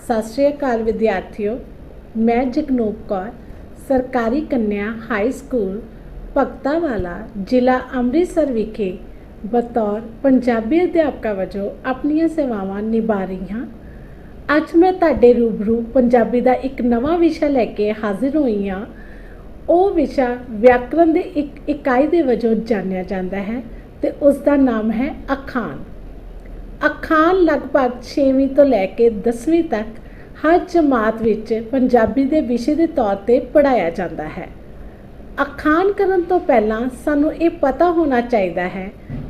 सत श्री अकाल विद्यार्थियों, मैं जगनूप कौर सरकारी कन्या हाई स्कूल भगतावाला जिला अमृतसर विखे बतौर पंजाबी अध्यापका वजों अपनी सेवावां निभा रही हाँ। अज मैं तुहाडे रूबरू पंजाबी का एक नवा विषय लैके हाजिर हुई हाँ। वो विषय व्याकरण के एक इकाई के वजों जानिया जाता है तो उसका नाम है अखान। अखान लगभग 6वीं तो लैके 10वीं तक हर जमात विच पंजाबी के विषय के तौर पर पढ़ाया जाता है। अखान करन तो पहला सानू ये पता होना चाहिए है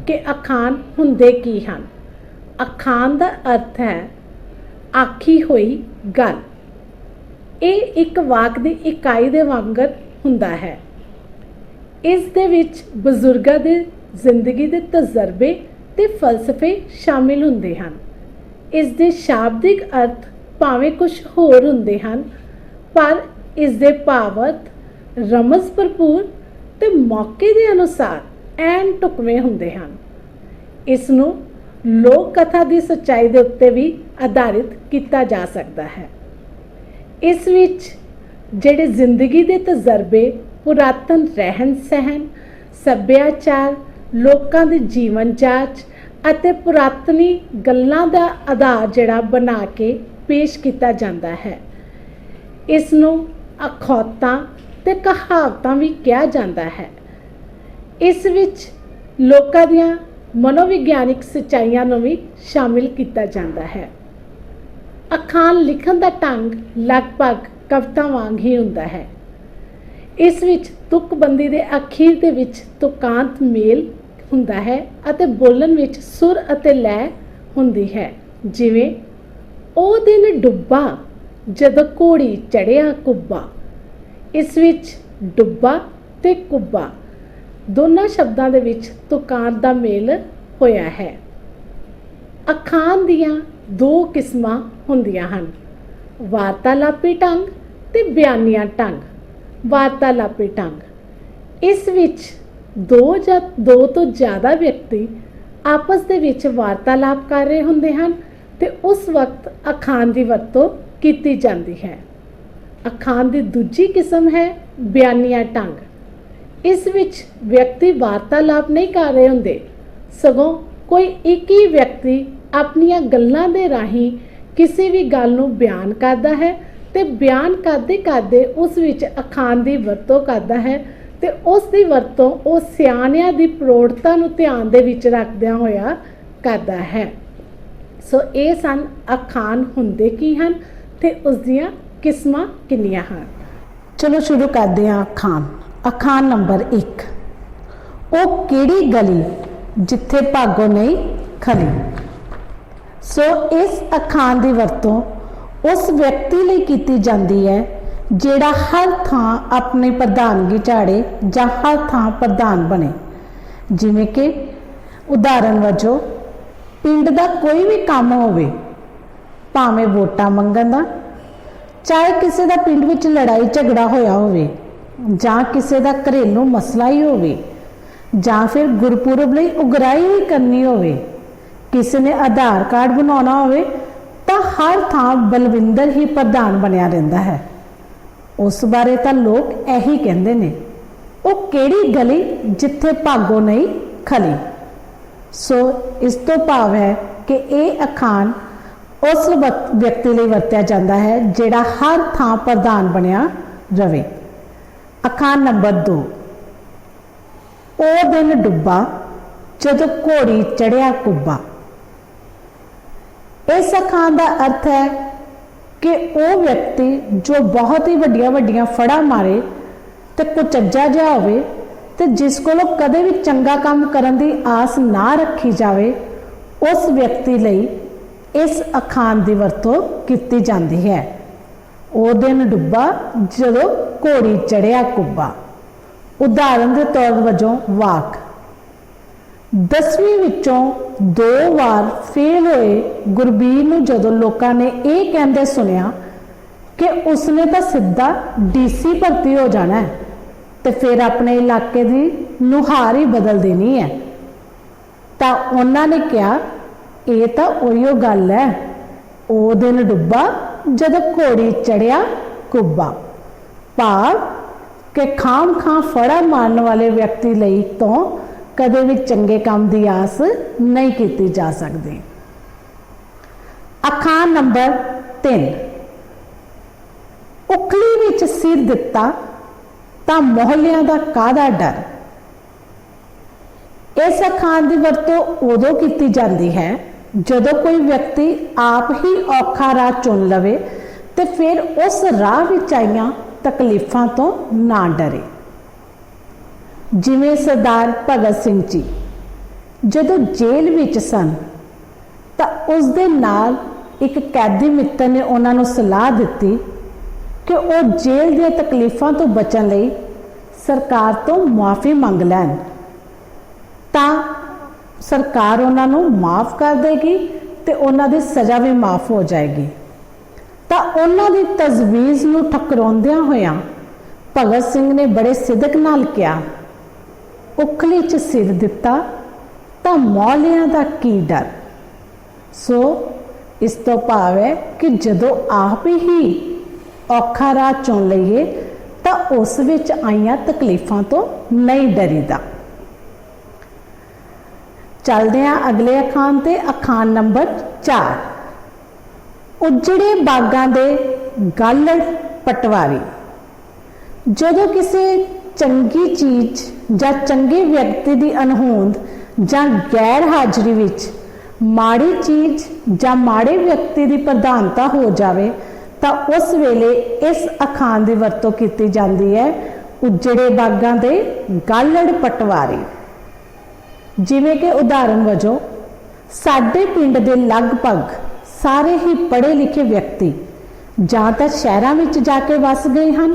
कि अखान हुंदे की हन। अखान का अर्थ है आखी हुई गल। ये एक वाक की इकाई के वांगर हुंदा है। इस दे विच बजुर्गां दे जिंदगी के तजर्बे ते फलसफे शामिल हुंदे हन। इस दे शाब्दिक अर्थ भावें कुछ होर हुंदे हन, पर इस दे भावर्थ रमज भरपूर ते मौके के अनुसार ऐन ढुकवें हुंदे हन। इसनूं लोक कथा की सच्चाई के उत्ते भी आधारित किया जा सकता है। इस विच जिहड़े जिंदगी के तजर्बे, पुरातन रहन सहन, सभ्याचार, लोकां दी जीवन जाच अते पुरातनी गल्लां दा आधार जिहड़ा बना के पेश किया जाता है। इसनूं अखौतां ते कहावतां भी कहा जाता है। इस विच लोकां दियां मनोविग्यानिक सच्चाइयां नूं भी शामिल किया जाता है। अखान लिखण दा ढंग लगभग कविता वांग ही हुंदा है। इस विच तुकबंदी दे अखीर दे विच तुकांत मेल हुंदा है अते बोलण विच सुर अते लय हुंदी है। जिवें ओ दिन डुब्बा जदों घोड़ी चढ़िया कुब्बा। इस विच डुब्बा ते कुब्बा दोनों शब्दां दे विच तुकांत दा मेल होया है। अखान दियां दो किस्मां हुंदियां हन, वार्तालापी ढंग ते बयानिया ढंग। वार्तालापी ढंग इस विच दो तो ज़्यादा व्यक्ति आपस दे विच वार्तालाप कर रहे हुंदे हन ते उस वक्त अखान की वरतों की जाती है। अखान की दूजी किस्म है बयानिया ढंग। इस विच व्यक्ति वार्तालाप नहीं कर रहे हुंदे, सगों कोई एक ही व्यक्ति अपनियां गल्लां दे राहीं किसी भी गल नूं बयान करदा है ते बयान करदे करदे उस विच अखान की वरतों करदा है ते उस दी वरतों उस सियाणियां दी प्रौढ़ता नूं ध्यान दे विच रखदियां होया करदा है। सो ये सन अखान हुंदे की हन ते उस दियां किस्मां किन्नियां हन। चलो शुरू करते हैं। अखान। अखान नंबर 1, वो किहड़ी गली जिथे भागो नहीं खली। सो इस अखान की वरतों उस व्यक्ति लिए की जाती है जिहड़ा हर थां अपनी प्रधानगी झाड़े जां हर थां प्रधान बने। जिवें कि उदाहरण वजों पिंड का कोई भी काम होवे, भावें वोटां मंगण दा, चाहे किसी का पिंड विच लड़ाई झगड़ा होया होवे, जां किसी का घरेलू मसला ही होवे, जां फिर गुरपुरब लई उगराई ही करनी होवे, किसी ने आधार कार्ड बनाना होवे, तां हर थां बलविंदर ही प्रधान बनिया रहिंदा है। उस बारे तो लोग यही कहते हैं, वो किहड़ी गली जिथे भागो नहीं खली। सो इस तो भाव है कि ये अखान उस व्यक्ति लिए वरत्या जाता है जिहड़ा हर थां प्रधान बनिया रवे। अखान नंबर 2, ओ दिन डुब्बा जदों घोड़ी चढ़िया कुब्बा। इस अखान का अर्थ है कि वो व्यक्ति जो बहुत ही वड्डियां वड्डियां फड़ा मारे तो कुचज्जा जिहा होवे ते जिस कोलों कदे भी चंगा काम करन दी आस ना रखी जावे, उस व्यक्ति लई इस अखान की वरतों की जाती है। ओ दिन डुब्बा जदों घोड़ी चढ़िया कुब्बा। उदाहरण के तौर वजों वाक 10वीं विचों 2 बार फेल होए गुरबीर नूं जदों लोकां ने यह कहंदे सुनिया कि उसने तो सीधा DC भर्ती हो जाना है तो फिर अपने इलाके की नुहार ही बदल देनी है, तो उन्होंने कहा यह तो उही गल है, ओ दिन डुब्बा जदों घोड़ी चढ़िया कुब्बा, भाव कि खाम खां फड़ा मारन वाले व्यक्ति लई तो कदे भी चंगे काम की आस नहीं की जा सकती। अखान नंबर 3, उखली विच सिर दिता तां मोहल्लियां दा काहदा डर। इस अखान की वरतों उदों की जाती है जदों कोई व्यक्ति आप ही औखा राह चुन लवे तो फिर उस राह विच आईयां तकलीफां तो ना डरे। जिवें सरदार भगत सिंह जी जदों जेल विच सन तां उस दे नाल एक कैदी मित्र ने उन्होंने सलाह दी कि वह जेल दी तकलीफां तो बचन लई सरकार तो माफ़ी मंग लैन तां सरकार उन्होंने माफ़ कर देगी तो उन्हों की सज़ा भी माफ़ हो जाएगी। तो उन्हों की तजवीज़ नूं ठकराउंदियां होइयां भगत सिंह ने बड़े सिदक नाल कहा, उखली च सिर दिता तां मौलियां दा की डर। सो इस तो भाव है कि जदों आप ही औखा राह चुन लईए तो उस विच आईयां तकलीफां तो नहीं डरीदा। चलदे हां अगले अखान ते, अखान नंबर 4, उजड़े बागां दे गालड़ पटवारी। जदों किसी चंगी चीज या चंगे व्यक्ति की अनहोंद या गैर हाजिरी विच माड़ी चीज या माड़े व्यक्ति की प्रधानता हो जाए तो उस वेले इस अखान की वरतों की जाती है, उजड़े बागां दे गालड़ पटवारी। जिवें कि उदाहरण वजों साडे पिंड दे लगभग सारे ही पढ़े लिखे व्यक्ति जां तां शहरां विच जाके वस गए हैं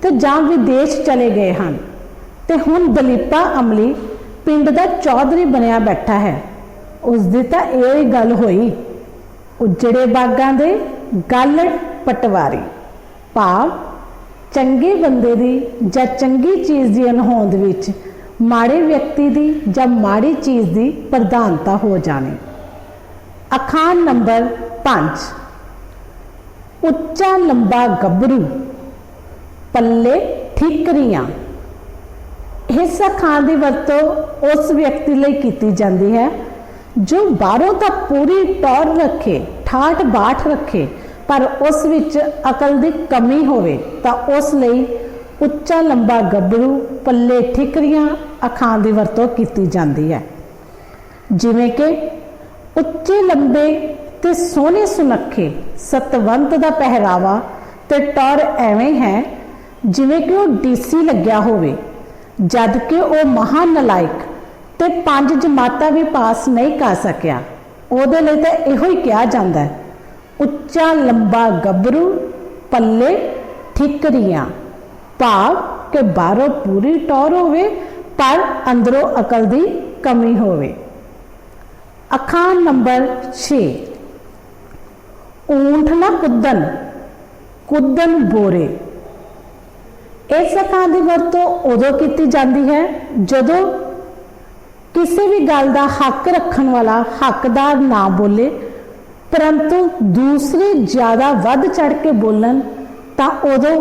तो जां विदेश चले गए हैं ते हुण दलीपा अमली पिंड दा चौधरी बनया बैठा है। उसकी तो यह गल हुई, उजड़े बागां दे गालड़ पटवारी, भाव चंगे बंदे दी या चंगी चीज़ की अनहोंद विच माड़े व्यक्ति की या माड़ी चीज़ की प्रधानता हो जानी। अखान नंबर 5, उच्चा लंबा गभरू पल्ले ठीकरियां। इस अखान की वरतों उस व्यक्ति लई कीती जाती है जो बाहरों तो पूरी टौर रखे, ठाठ बाट रखे, पर उस विच अकल की कमी होवे तो उस लई उच्चा लंबा गभरू पल्ले ठीकरियां अखान की वरतों की जाती है। जिवें कि उच्चे लंबे ते सोहने सुनखे सतवंत का पहरावा ते टौर एवें है जिवें कि वह डीसी लग्या होवे, जबकि वह महान नलायक ते 5 जमातां भी पास नहीं कर सकिया। उहदे लई तां इहो ही कहा जाता है, उच्चा लंबा गभरू पल्ले ठीकरियां, भाव के बाहरों पूरी टौर होवे पर अंदरों अकल की कमी होवे। अखान नंबर 6, ऊंठ ना कुदन कुदन बोरे। इस अखान की वरतों उदों की जाती है जदों किसी भी गल का हक रखने वाला हकदार ना बोले परंतु दूसरे ज्यादा वध चढ़ के बोलन तां उदों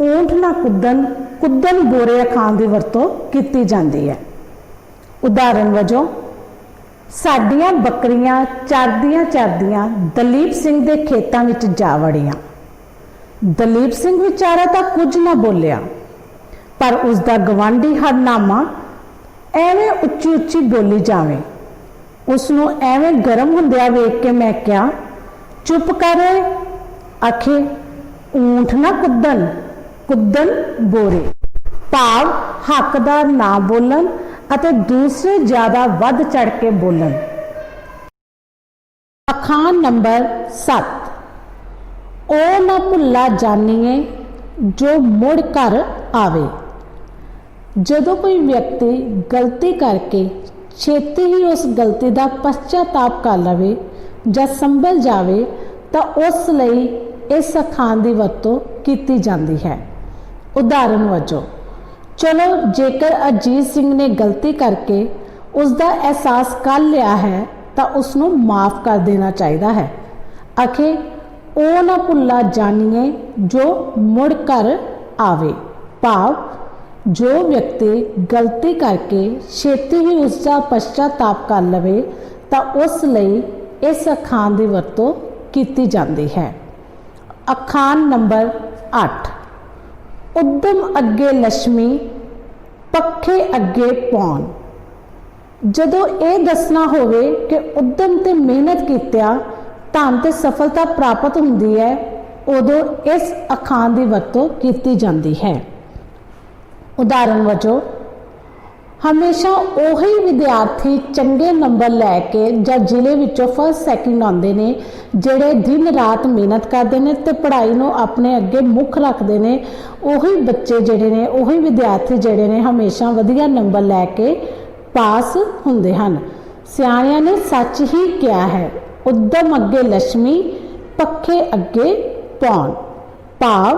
ऊंठ ना कुदन कुदन बोरे अखान की वरतों की जाती है। उदाहरण वजों साडियां बकरियां चरदियां चरदियां दलीप सिंह के खेतों में जा वड़ियां। दलीप सिंह विचारा तो कुछ ना बोलिया पर उसका गवांढी हरनामा एवें उच्ची उच्ची बोली जावे। उसनों एवें गर्म हुंदिया वेख के मैं क्या चुप कर आखे ऊंठ ना कुदन कुदन बोरे, भाव हकदार ना बोलन अते दूसरे ज्यादा वध चढ़ के बोलन। अखान नंबर 7, ओ ना भुला जानिए जो मुड़ कर आवे। जदों कोई व्यक्ति गलती करके छेती ही उस गलती का पश्चाताप कर लवे या संभल जावे तो उस लई इस अखान की वरतों की जाती है। उदाहरण वजों चलो जेकर अजीत सिंह ने गलती करके उसका एहसास कर लिया है तो उसनों माफ़ कर देना चाहिए है। आखे ओ ना भुला जानिए जो मुड़ कर आवे। भाव जो व्यक्ति गलती करके छेती ही उसका पश्चाताप कर लवे तो उस लई इस अखान की वरतों की जाती है। अखान नंबर 8, उद्यम अगे लक्ष्मी पखे अगे पौन। जदों ये दसना होवे कि उद्यम ते मेहनत कीतिया धन ते सफलता प्राप्त हुंदी है, उदों इस अखान की वरतों की जाती है। उदाहरण वजों हमेशा उही विद्यार्थी चंगे नंबर लैके या जिले विचों फर्स्ट सैकेंड आते हैं, जिहड़े दिन रात मेहनत करते हैं तो पढ़ाई नूं अपने अगे मुख रखते हैं। उही बच्चे जिहड़े ने, उही विद्यार्थी जिहड़े ने हमेशा वधिया नंबर लैके पास हुंदे हन। सियाणियां ने सच ही किया है, उद्यम अगे लक्ष्मी पखे अगे पौन। भाव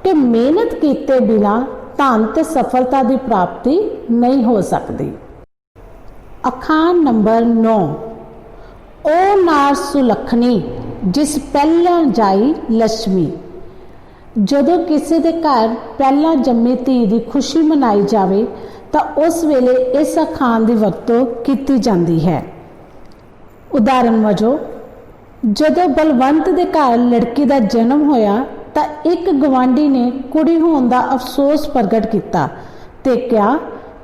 कि मेहनत कीते बिना धन ते सफलता की प्राप्ति नहीं हो सकती। अखान नंबर 9, ओ नार सुलखनी जिस पहला जाई लक्ष्मी। जदों किसी के घर पहला जम्मी धी की खुशी मनाई जाए तो उस वेले इस अखान की वरतों की जाती है। उदाहरण वजों जदों बलवंत के घर लड़की का जन्म होया तो एक गवांढी ने कुड़ी होने का अफसोस प्रगट किया ते कहा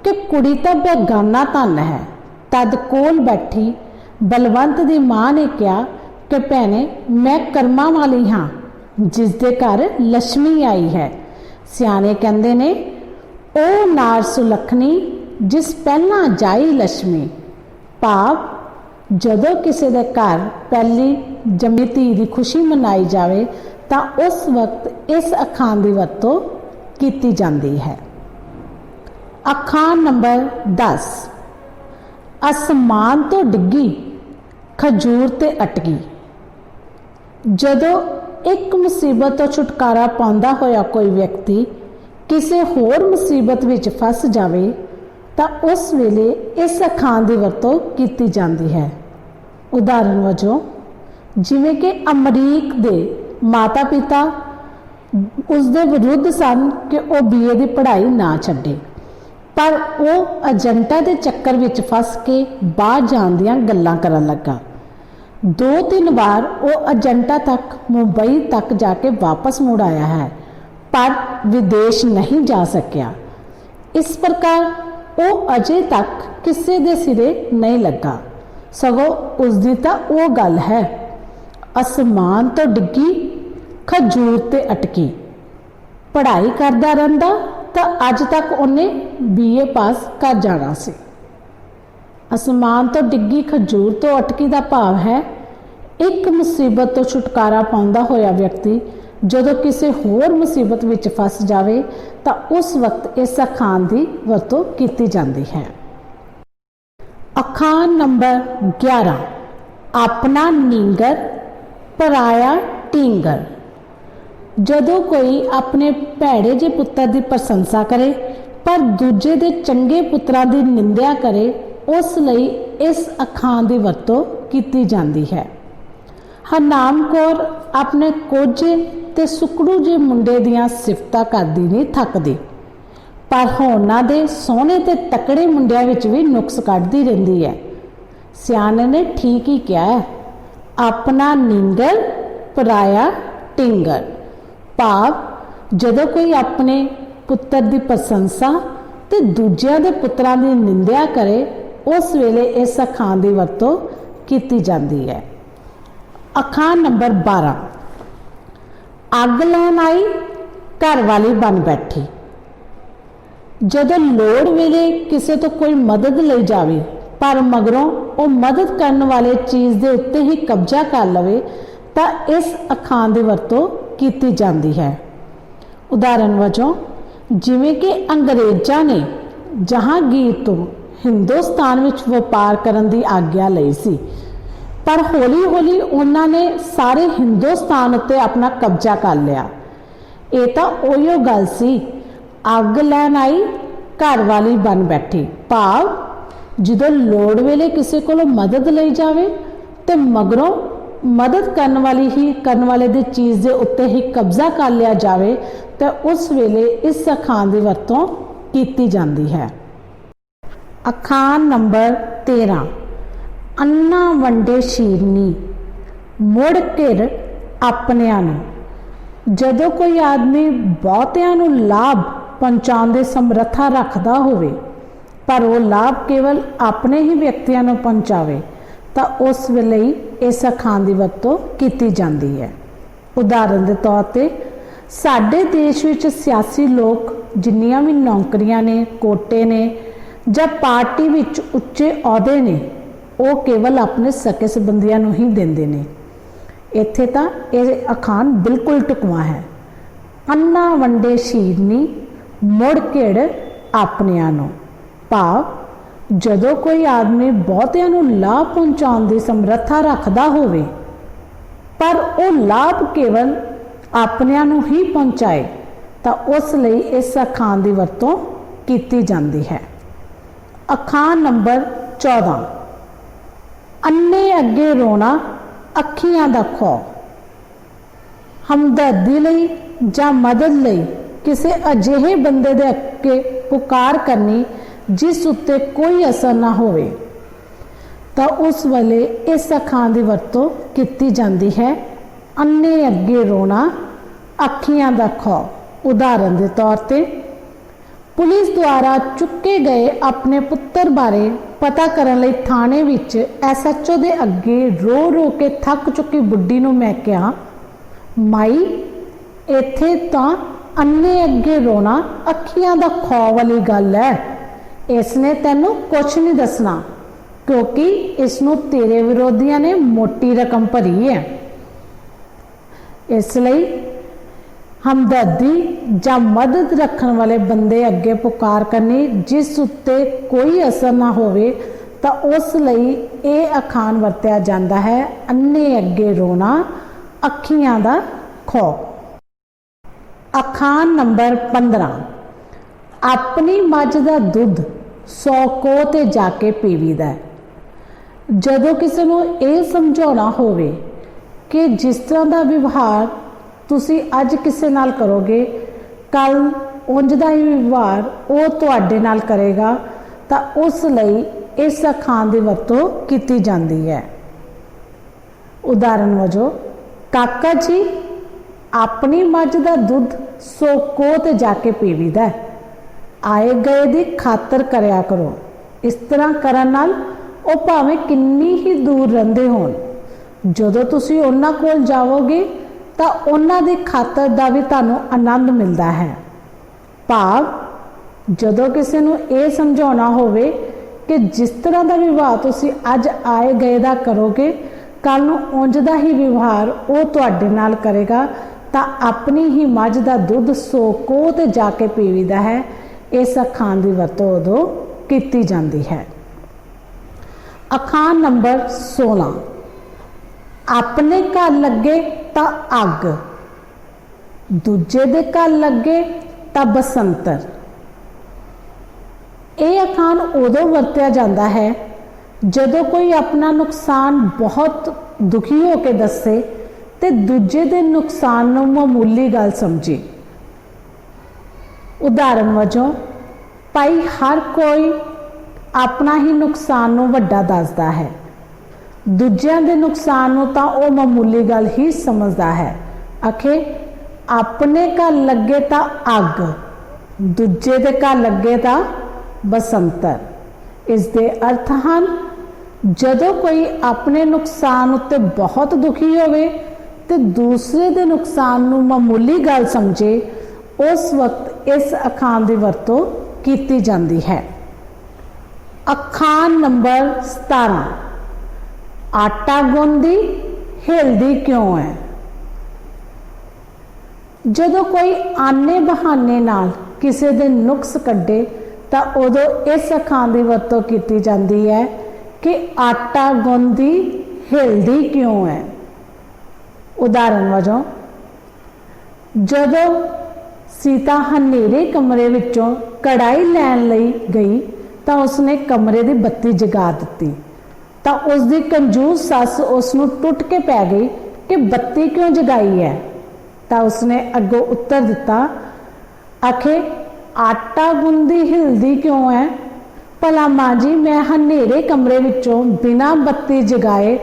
कि कुड़ी तो बेगाना धन है। तद कोल बैठी बलवंत की मां ने कहा कि भैने मैं कर्मा वाली हाँ जिसके घर लक्ष्मी आई है। सियाने कहते ने ओ नार सुलखनी जिस पहला जाई लक्ष्मी। भाव जदों किसी के घर पहली जम्मी धी की खुशी मनाई जाए तो उस वक्त इस अखान की वरतों की जाती है। अखान नंबर 10, आसमान तो डिग्गी खजूर ते अटकी। जदों एक मुसीबत तो छुटकारा पाउंदा होया कोई व्यक्ति किसी होर मुसीबत विच फस जाए तो उस वेले इस अखान की वरतों की जाती है। उदाहरण वजों जिवें कि अमरीक दे माता पिता उसके विरुद्ध सन कि वह BA की पढ़ाई ना छड्डे, पर वह एजेंटा के चक्कर विच फस के बाहर जाण दियां गल्लां करन लगा। 2-3 बार वह एजेंटा तक मुंबई तक जाके वापस मुड़ आया है, पर विदेश नहीं जा सकिया। इस प्रकार वो अजे तक किसी दे सिरे नहीं लगा, सगों उसकी तो वो गल है, आसमान तो डिग्गी खजूर ते अटकी। पढ़ाई करता रहिंदा तो अज तक उन्हें BA पास कर जाना सी। आसमान तो डिग्गी खजूर तो अटकी का भाव है एक मुसीबत तो छुटकारा पाउंदा होया व्यक्ति जदों किसी होर मुसीबत विच फस जाए तो उस वक्त इस अखान की वरतों की जाती है। अखान नंबर 11, अपना नींगर पराया टींगर। जदों कोई अपने भैड़े जे पुत्र की प्रशंसा करे पर दूजे दे चंगे पुत्रां की निंदा करे, उस लई इस अखान की वरतों की जाती है। हरनाम कौर अपने कोझे ते सुकड़ू जे मुंडे दियां सिफतां करदी नहीं थकदी, पर होरनां दे सोहणे ते तकड़े मुंडियां विच भी नुक्स कढदी रहिंदी है। सियाणे ने ठीक ही कहा है, अपना नींगर पराया टिंगर। भाव जदों कोई अपने पुत्र की प्रशंसा ते दूजियां दे पुत्रां की निंदा करे, उस वेले इस अखान की वरतों की जाती है। अखान नंबर 12, अग लैन आई घर वाली बन बैठी। जदों लोड़ वेले किसी तो कोई मदद लई जावे पर मगरों वो मदद करने वाले चीज़ के उत्ते ही कब्जा कर लवे तो इस अखान की वरतों की जाती है। उदाहरण वजों जिवें कि अंग्रेज़ां ने जहांगीर तो हिंदुस्तान विच व्यापार करन दी आग्या लई सी, पर हौली हौली उन्होंने सारे हिंदुस्तान उत्ते अपना कब्जा कर लिया। ये तो उहियो गल सी, अग लैन आई घर वाली बन बैठी। भाव जदों लोड़ वेले किसी को मदद लई जावे ते मगरों मदद करन वाले दी चीज़ दे उत्ते ही कब्जा कर लिया जाए तो उस वेले इस अखान की वरतों की जाती है। अखान नंबर 13 अन्ना वंडे शीरनी मुड़ घिर अपनिਆਂ ਨੂੰ। ਜਦੋਂ कोई आदमी ਬਹੁਤਿਆਂ ਨੂੰ लाभ पहुँचाने ਦੀ ਸਮਰੱਥਾ ਰੱਖਦਾ ਹੋਵੇ पर वो लाभ केवल अपने ही व्यक्तियों को पहुँचावे तो उस वेले इस अखान की वरतों की जाती है। उदाहरण के तौर पर साडे देश विच सियासी लोग जिन्नियां भी नौकरियां ने कोटे ने ਜਾਂ पार्टी विच उच्चे अहुदे ने वो केवल अपने सके संबंधियों को ही देंदे ने। इत्थे तां यह अखान बिल्कुल ढुकवां है। अन्ना वंडे शीरनी मुड़ घिड़ अपनिਆਂ ਨੂੰ भाव जदों कोई आदमी बहुतिਆਂ ਨੂੰ लाभ पहुँचाने की समर्था रखता होवे पर वो लाभ केवल अपनिਆਂ ਨੂੰ ही पहुँचाए तो उस लई इस अखान की वरतों की जाती है। अखान नंबर 14 अन्ने अगे रोना अखियां दा खौ। हमदर्दी लई जां मदद लई किसी अजिहे बंदे दे अगे पुकार करनी जिस उत्ते कोई असर ना होवे तो उस वेले इस अखान की वरतों की जाती है। अन्ने अगे रोना अखियां दा खौ। उदाहरण के तौर पर पुलिस द्वारा चुके गए अपने पुत्र बारे पता करने लई थाने विच SHO दे अगे रो रो के थक चुकी बुढ़ी नूं मैं कहा माई इत्थे तां अन्ने अगे रोना अखियां दा खौ वाली गल है। इसने तैनू कुछ नहीं दसना क्योंकि इसनों तेरे विरोधियों ने मोटी रकम भरी है। इसलिए हमदर्दी जां मदद रखने वाले बंदे अगे पुकार करनी जिस उत्ते कोई असर ना होवे तो उस लई ये अखान वरत्या जाता है। अन्ने अगे रोना अखियां दा खौ। अखान नंबर 15 अपनी मझ दा दुध 100 कोह ते जाके पीवीदा है। जदों किसी नूं ये समझाउणा होवे कि जिस तरह का व्यवहार तुसी अज किसी नाल करोगे कल उंज दा ही व्यवहार वो तुहाडे नाल करेगा तो उस लई इस अखान की वरतों की जाती है। उदाहरण वजों काका जी अपनी मझ दा दुध 100 कोह ते जाके पीवीदा है। आए गए की खातर करया करो। इस तरह करन नाल वो भावें किन्नी ही दूर रहिंदे होण जदों तुसीं उन्हां कोल जाओगे तो उन्हां दी खातर दा भी तुहानूं आनंद मिलदा है। भाव जदों किसी नूं ये समझाउणा होवे कि जिस तरह का व्यवहार तुसीं अज आए गए दा करोगे कल नूं उंज दा ही व्यवहार वो तुहाडे नाल करेगा तो अपनी ही मझ दा दुध 100 कोह ते जाके पीवीदा है। इस अखान की वरतों उदों की जाती है। अखान नंबर 16 अपने घर लगे तो अग दूजे दे घर लगे तो बसंतर। ये अखान उदों वरत्या जाता है जदों कोई अपना नुकसान बहुत दुखी होकर दसे ते दूजे दे नुकसान नूं मामूली गल समझे। उदाहरण वजों भाई हर कोई अपना ही नुकसान नूं वड्डा दसदा है दूजियां दे नुकसान नूं तां ओह मामूली गल ही समझदा है। आखे अपने घर लगे तां अग दूजे दे घर लगे तां बसंतर। इस दे अर्थ हैं जदों कोई अपने नुकसान उत्ते बहुत दुखी होवे ते दूसरे दे नुकसान नूं मामूली गल समझे उस वक्त इस अखान की वरतों की जाती है। अखान नंबर 17 आटा गुंदी हिलदी क्यों है। जदों कोई आने बहाने नाल किसी दे नुक्स कड्डे तो उदों इस अखान की वरतों की जाती है कि आटा गुंदी हिलदी क्यों है। उदाहरण वजों जदों सीता हनेरे कमरे विचों कढ़ाई लैन लई गई तो उसने कमरे की बत्ती जगा दी ਤਾਂ ਉਸਦੀ ਕੰਜੂਸ ਸੱਸ ਉਸ ਨੂੰ ਟੁੱਟ ਕੇ ਪੈ ਗਈ ਕਿ ਬੱਤੀ ਕਿਉਂ ਜਗਾਈ ਹੈ। ਤਾਂ ਉਸਨੇ ਅੱਗੋਂ ਉੱਤਰ ਦਿੱਤਾ, ਆਖੇ ਆਟਾ ਗੁੰਦੀ ਹਿਲਦੀ ਕਿਉਂ ਹੈ। ਭਲਾ ਮਾਂ ਜੀ, ਮੈਂ ਹਨੇਰੇ ਕਮਰੇ ਵਿੱਚੋਂ ਬਿਨਾਂ ਬੱਤੀ ਜਗਾਏ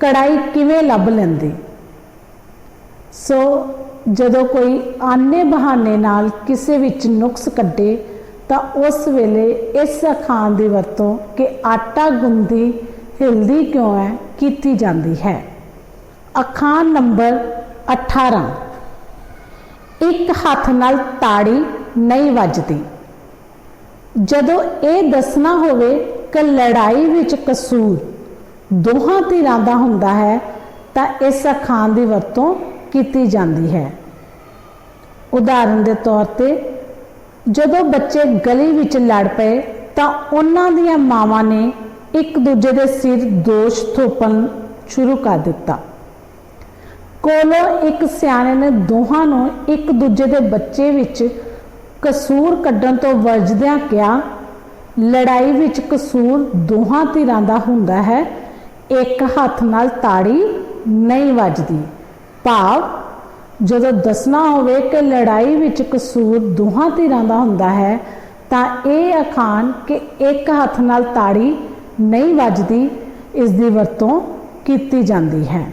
ਕੜਾਈ ਕਿਵੇਂ ਲੱਭ ਲੈਂਦੀ। ਸੋ ਜਦੋਂ ਕੋਈ ਆਨੇ ਬਹਾਨੇ ਨਾਲ ਕਿਸੇ ਵਿੱਚ ਨੁਕਸ ਕੱਢੇ ਤਾਂ ਉਸ ਵੇਲੇ ਇਸ ਅਖਾਣ ਦੀ ਵਰਤੋਂ ਕਿ ਆਟਾ ਗੁੰਦੀ ਹਿਲਦੀ ਕਿਉਂ ਹੈ ਕੀਤੀ ਜਾਂਦੀ ਹੈ। ਅਖਾਣ ਨੰਬਰ 18, ਇੱਕ ਹੱਥ ਨਾਲ ਤਾੜੀ ਨਹੀਂ ਵੱਜਦੀ। ਜਦੋਂ ਇਹ ਦੱਸਣਾ ਹੋਵੇ ਕਿ ਲੜਾਈ ਵਿੱਚ ਕਸੂਰ ਦੋਹਾਂ ਧਿਰਾਂ ਦਾ ਹੁੰਦਾ ਹੈ ਤਾਂ ਇਸ ਅਖਾਣ ਦੀ ਵਰਤੋਂ ਕੀਤੀ ਜਾਂਦੀ ਹੈ। ਉਦਾਹਰਨ ਦੇ ਤੌਰ ਤੇ ਜਦੋਂ ਬੱਚੇ ਗਲੀ ਵਿੱਚ ਲੜ ਪਏ ਤਾਂ ਉਹਨਾਂ ਦੀਆਂ ਮਾਵਾਂ ਨੇ ਇੱਕ ਦੂਜੇ ਦੇ ਸਿਰ ਦੋਸ਼ ਥੋਪਣ ਸ਼ੁਰੂ ਕਰ ਦਿੱਤਾ। ਕੋਲੋਂ ਇੱਕ ਸਿਆਣੇ ਨੇ ਦੋਹਾਂ ਨੂੰ ਇੱਕ ਦੂਜੇ ਦੇ ਬੱਚੇ ਵਿੱਚ ਕਸੂਰ ਕੱਢਣ ਤੋਂ ਵਰਜਦਿਆਂ ਕਿਹਾ, ਲੜਾਈ ਵਿੱਚ ਕਸੂਰ ਦੋਹਾਂ ਧਿਰਾਂ ਦਾ ਹੁੰਦਾ ਹੈ, ਇੱਕ ਹੱਥ ਨਾਲ ਤਾੜੀ ਨਹੀਂ ਵੱਜਦੀ। ਭਾਵ ਜਦੋਂ ਦੱਸਣਾ ਹੋਵੇ ਕਿ ਲੜਾਈ ਵਿੱਚ ਕਸੂਰ ਦੋਹਾਂ ਧਿਰਾਂ ਦਾ ਹੁੰਦਾ ਹੈ ਤਾਂ ਇਹ ਅਖਾਣ ਕਿ ਇੱਕ ਹੱਥ ਨਾਲ ਤਾੜੀ ਨਹੀਂ ਵੱਜਦੀ, ਇਸ ਦੀ ਵਰਤੋਂ ਕੀਤੀ ਜਾਂਦੀ ਹੈ।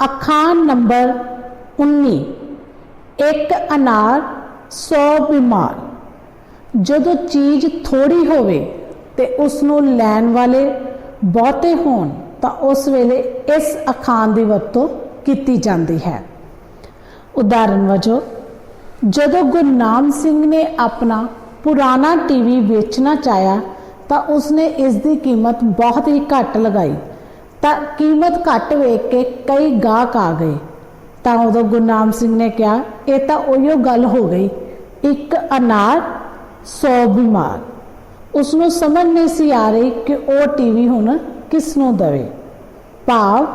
ਅਖਾਣ ਨੰਬਰ 19, ਇੱਕ ਅਨਾਰ 100 ਬਿਮਾਰ। ਜਦੋਂ ਚੀਜ਼ ਥੋੜੀ ਹੋਵੇ ਤੇ ਉਸ ਨੂੰ ਲੈਣ ਵਾਲੇ ਬਹੁਤੇ ਹੋਣ ਤਾਂ ਉਸ ਵੇਲੇ ਇਸ ਅਖਾਣ ਦੀ ਵਰਤੋਂ ਕੀਤੀ ਜਾਂਦੀ ਹੈ। ਉਦਾਹਰਨ ਵਜੋਂ ਜਦੋਂ ਗੁਰਨਾਮ ਸਿੰਘ ਨੇ ਆਪਣਾ ਪੁਰਾਣਾ ਟੀਵੀ ਵੇਚਣਾ ਚਾਹਿਆ ਤਾਂ ਉਸਨੇ ਇਸ ਦੀ ਕੀਮਤ ਬਹੁਤ ਹੀ ਘੱਟ ਲਗਾਈ ਤਾਂ ਕੀਮਤ ਘੱਟ ਵੇਖ ਕੇ ਕਈ ਗਾਹਕ ਆ ਗਏ ਤਾਂ ਉਦੋਂ ਗੁਰਨਾਮ ਸਿੰਘ ਨੇ ਕਿਹਾ, ਇਹ ਤਾਂ ਉਹੀਓ ਗੱਲ ਹੋ ਗਈ, ਇੱਕ ਅਨਾਰ 100 ਬਿਮਾਰ। ਉਸਨੂੰ ਸਮਝ ਨਹੀਂ ਸੀ ਆ ਰਹੀ ਕਿ ਉਹ ਟੀਵੀ ਹੁਣ ਕਿਸ ਨੂੰ ਦੇਵੇ। ਭਾਵ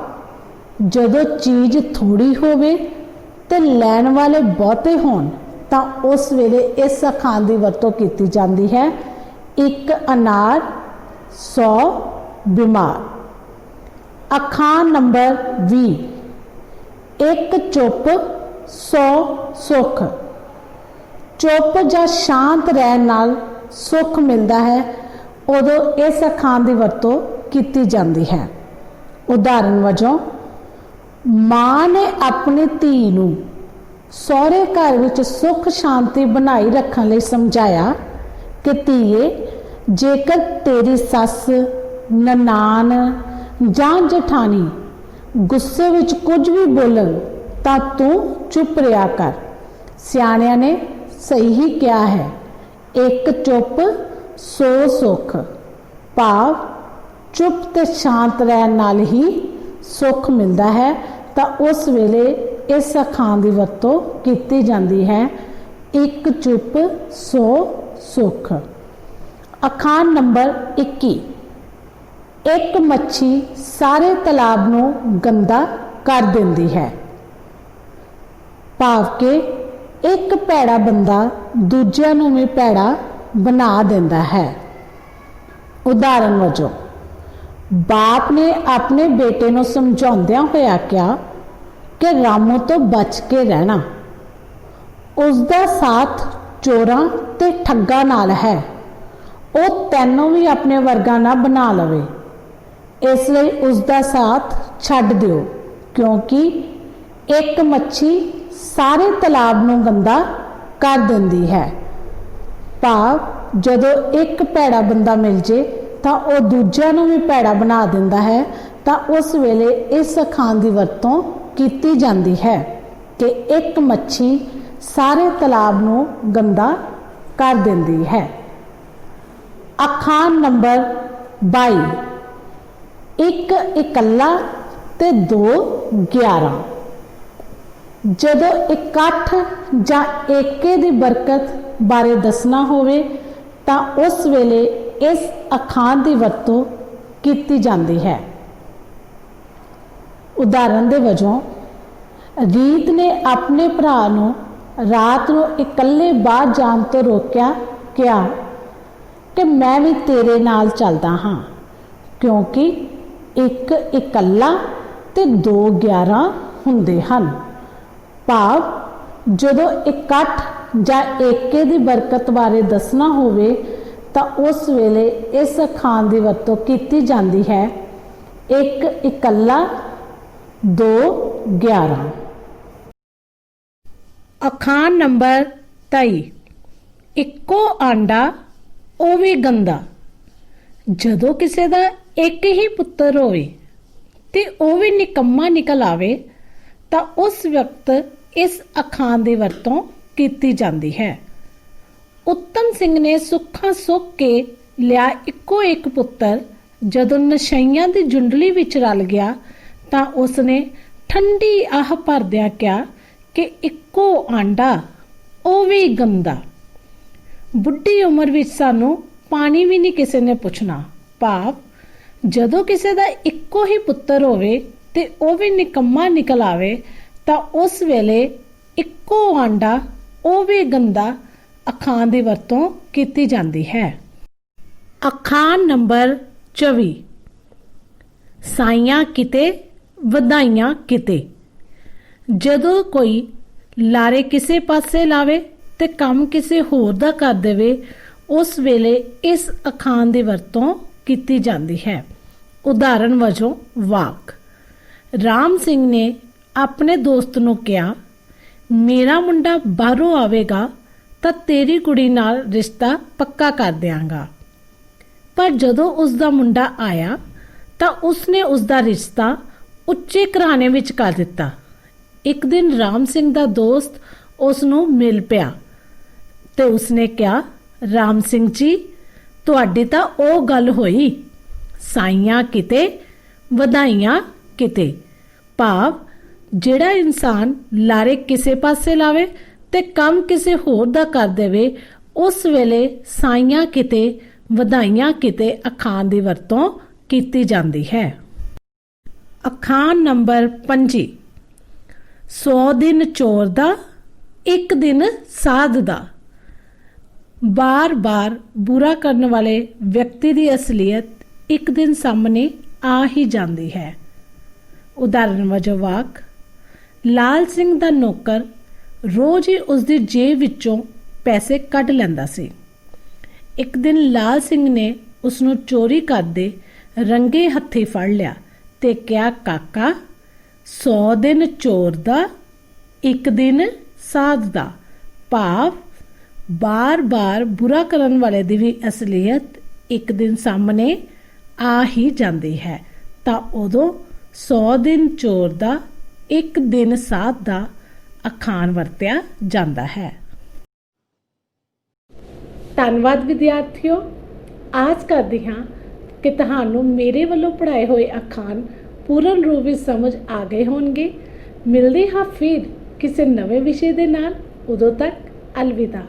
ਜਦੋਂ ਚੀਜ਼ ਥੋੜੀ ਹੋਵੇ ਤੇ ਲੈਣ ਵਾਲੇ ਬਹੁਤੇ ਹੋਣ ਤਾਂ ਉਸ ਵੇਲੇ ਇਸ ਅਖਾਣ ਦੀ ਵਰਤੋਂ ਕੀਤੀ ਜਾਂਦੀ ਹੈ, ਇੱਕ ਅਨਾਰ 100 ਬਿਮਾਰ। ਅਖਾਣ ਨੰਬਰ 20, ਇੱਕ ਚੁੱਪ 100 ਸੁੱਖ। ਚੁੱਪ ਜਾਂ ਸ਼ਾਂਤ ਰਹਿਣ ਨਾਲ ਸੁੱਖ ਮਿਲਦਾ ਹੈ, ਉਦੋਂ ਇਸ ਅਖਾਣ ਦੀ ਵਰਤੋਂ ਕੀਤੀ ਜਾਂਦੀ ਹੈ। ਉਦਾਹਰਨ ਵਜੋਂ ਮਾਂ ਨੇ ਆਪਣੀ ਧੀ ਨੂੰ ਸਹੁਰੇ ਘਰ ਵਿੱਚ ਸੁੱਖ ਸ਼ਾਂਤੀ ਬਣਾਈ ਰੱਖਣ ਲਈ ਸਮਝਾਇਆ ਕਿ ਧੀਏ, ਜੇਕਰ ਤੇਰੀ ਸੱਸ, ਨਨਾਣ ਜਾਂ ਜਠਾਣੀ ਗੁੱਸੇ ਵਿੱਚ ਕੁਝ ਵੀ ਬੋਲਣ ਤਾਂ ਤੂੰ ਚੁੱਪ ਰਿਹਾ ਕਰ। ਸਿਆਣਿਆਂ ਨੇ ਸਹੀ ਹੀ ਕਿਹਾ ਹੈ, ਇੱਕ ਚੁੱਪ 100 ਸੁੱਖ। ਭਾਵ ਚੁੱਪ ਤੇ ਸ਼ਾਂਤ ਰਹਿਣ ਨਾਲ ਹੀ ਸੁੱਖ ਮਿਲਦਾ ਹੈ ਤਾਂ ਉਸ ਵੇਲੇ ਇਸ ਅਖਾਣ ਦੀ ਵਰਤੋਂ ਕੀਤੀ ਜਾਂਦੀ ਹੈ, ਇੱਕ ਚੁੱਪ 100 ਸੁੱਖ। ਅਖਾਣ ਨੰਬਰ 21, ਇੱਕ ਮੱਛੀ ਸਾਰੇ ਤਲਾਬ ਨੂੰ ਗੰਦਾ ਕਰ ਦਿੰਦੀ ਹੈ। ਭਾਵ ਕਿ ਇੱਕ ਭੈੜਾ ਬੰਦਾ ਦੂਜਿਆਂ ਨੂੰ ਵੀ ਭੈੜਾ ਬਣਾ ਦਿੰਦਾ ਹੈ। ਉਦਾਹਰਨ ਵਜੋਂ ਬਾਪ ਨੇ ਆਪਣੇ ਬੇਟੇ ਨੂੰ ਸਮਝਾਉਂਦਿਆਂ ਹੋਇਆ ਕਿਹਾ ਕਿ ਰਾਮੂ ਤੋਂ ਬਚ ਕੇ ਰਹਿਣਾ, ਉਸ ਦਾ ਸਾਥ ਚੋਰਾਂ ਤੇ ਠੱਗਾਂ ਨਾਲ ਹੈ, ਉਹ ਤੈਨੂੰ ਵੀ ਆਪਣੇ ਵਰਗਾ ਨਾ ਬਣਾ ਲਵੇ, ਇਸ ਲਈ ਉਸ ਦਾ ਸਾਥ ਛੱਡ ਦਿਓ, ਕਿਉਂਕਿ ਇੱਕ ਮੱਛੀ ਸਾਰੇ ਤਲਾਬ ਨੂੰ ਗੰਦਾ ਕਰ ਦਿੰਦੀ ਹੈ। ਭਾਵ ਜਦੋਂ ਇੱਕ ਭੈੜਾ ਬੰਦਾ ਮਿਲ ਜੇ ਤਾਂ ਉਹ ਦੂਜਿਆਂ ਨੂੰ ਵੀ ਭੈੜਾ ਬਣਾ ਦਿੰਦਾ ਹੈ ਤਾਂ ਉਸ ਵੇਲੇ ਇਸ ਅਖਾਣ ਦੀ ਵਰਤੋਂ ਕੀਤੀ ਜਾਂਦੀ ਹੈ ਕਿ ਇੱਕ ਮੱਛੀ ਸਾਰੇ ਤਲਾਬ ਨੂੰ ਗੰਦਾ ਕਰ ਦਿੰਦੀ ਹੈ। ਅਖਾਣ ਨੰਬਰ 22, ਇੱਕ ਇਕੱਲਾ ਤੇ ਦੋ 11। ਜਦੋਂ ਇਕੱਠ ਜਾਂ ਏਕੇ ਦੀ ਬਰਕਤ ਬਾਰੇ ਦੱਸਣਾ ਹੋਵੇ ਤਾਂ ਉਸ ਵੇਲੇ ਇਸ ਅਖਾਣ ਦੀ ਵਰਤੋਂ ਕੀਤੀ ਜਾਂਦੀ ਹੈ। ਉਦਾਹਰਨ ਦੇ ਵਜੋਂ ਰੀਤ ਨੇ ਆਪਣੇ ਭਰਾ ਨੂੰ ਰਾਤ ਨੂੰ ਇਕੱਲੇ ਬਾਹਰ ਜਾਣ ਤੋਂ ਰੋਕਿਆ, ਕਿਹਾ ਕਿ ਮੈਂ ਵੀ ਤੇਰੇ ਨਾਲ ਚੱਲਦਾ ਹਾਂ, क्योंकि एक इकल्ला ते दो 11 हुंदे हन। भाव जदों इकट्ठ जां एके दी बरकत बारे दसना होवे तां उस वेले इस अखान की वरतों की जाती है। एक इकल्ला दो 11। अखान नंबर 23। इक्को आंडा ओ भी गंदा। जदों किसी का एक ही पुत्र होवे ते ओ भी निकम्मा निकल आवे तां उस वक्त इस अखान की वरतों की जाती है। उत्तम सिंह ने सुखा सुख के लिया इक्को एक पुत्र जदों नशाइयां की जुंडली विच रल गया तां उसने ठंडी आह भरदियां कहा कि इक्को आंडा ओ भी गंदा। बुढ़ी उम्र विच सानू पानी भी नहीं किसी ने पुछना। भाव जदों किसी का इक्को ही पुत्र होवे ते ओ भी निकम्मा निकल आवे तां उस वेले इक्को आंडा ओ भी गंदा अखान की वरतों की जाती है। अखान नंबर 24। साइयां किते वधाइयां किते। जदों कोई लारे किसे पासे लावे ते काम किसे होर दा कर देवे उस वेले इस अखान की वरतों की जाती है। उदाहरण वजों वाक। राम सिंह ने अपने दोस्त नूं कहा, मेरा मुंडा बाहरों आवेगा तां तेरी कुड़ी नाल रिश्ता पक्का कर दियांगा। पर जदों उसका मुंडा आया तां उसने उसका रिश्ता उच्चे घराने विच कर दिता। एक दिन राम सिंह दा दोस्त उसनूं मिल पिया ते उसने कहा, राम सिंह जी तुहाडी तां ओ गल होई, साइयां किते वधाइयां किते। भाव जिहड़ा इंसान लारे किसे पासे लावे ते काम किसे होर दा कर देवे उस वेले साइयां किते वधाइयां किते अखान की वरतों की जाती है। अखान नंबर 25। 100 दिन चोर दा एक दिन साध दा। बार बार बुरा करने वाले व्यक्ति की असलियत एक दिन सामने आ ही जाती है। उदाहरण वजों वाक। लाल सिंह दा नौकर रोज़ ही उसकी जेब विचों पैसे कढ़ लैंदा सी। एक दिन लाल सिंह ने उसनूं चोरी करदे रंगे हत्थी फड़ लिया ते कहा, काका 100 दिन चोर दा एक दिन साध दा। भाव बार बार बुरा करन वाले दी भी असलियत एक दिन सामने आ ही जाती है तां उदों 100 दिन चोर दा एक दिन साध दा अखान वरतिया जाता है। धन्यवाद विद्यार्थियों। आस करदी हां कि तुहानूं मेरे वल्लों पढ़ाए हुए अखान पूर्ण रूप विच समझ आ गए होणगे। मिलदे हां फिर किसी नवे विषय दे नाल। उदों तक अलविदा।